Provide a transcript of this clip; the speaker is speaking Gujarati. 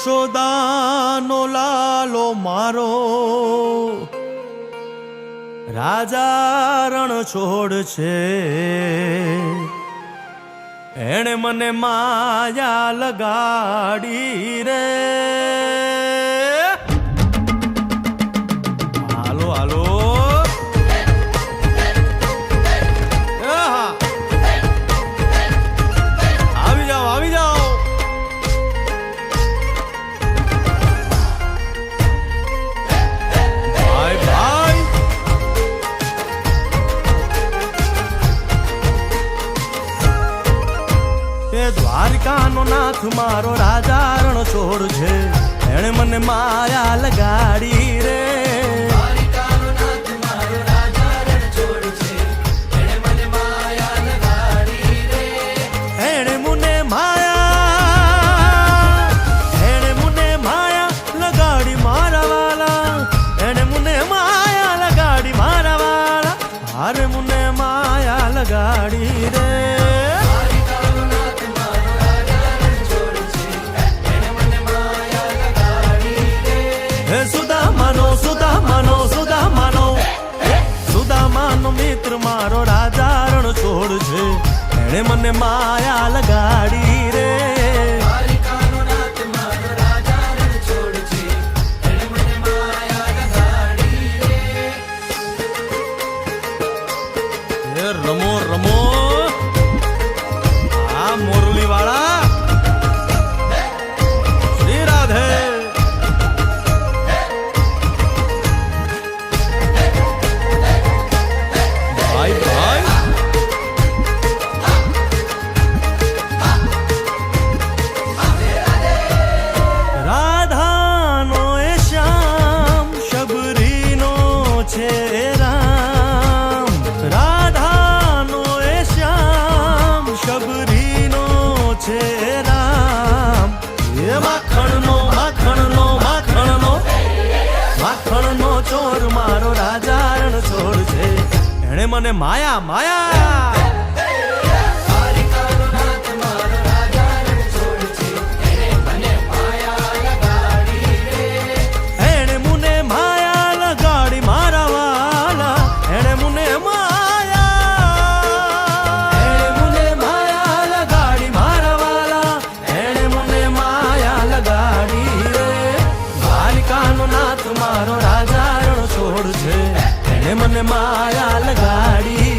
યશોદાનો લાલો મારો રાજા રણ છોડ છે, એણે મને માયા લગાડી રે. હાલો હાલો આવી જાઓ આવી જાઓ. ભાઈ ભાઈ એ દ્વારકાનો નાથ મારો રાજા રણ છોડ છે, એણે મને માયા લગાડી રે. અરે મુને માયા લગાડી રે. હે સુદામાનો સુદામાનો સુદામાનો સુદામાનો મિત્ર મારો રાજા રણ છોડ છે, એણે મને માયા લગાડી રે. રમો રમો આ મોરલી વાળા શ્રી રાધે. ભાઈ ભાઈ રાધાનો એ શ્યામ શબરીનો છે રામ. રાધાનો એ શ્યામ શબરીનો છે રામ. એ માખણનો માખણનો માખણનો માખણનો ચોર મારો રાજા રણ છોડ છે, એણે મને માયા માયા. એણે મુને માયા લગાડી મારા વાલા, એણે મુને મારો રાજા રણ છોડ છે, એને મને માયા લગાડી.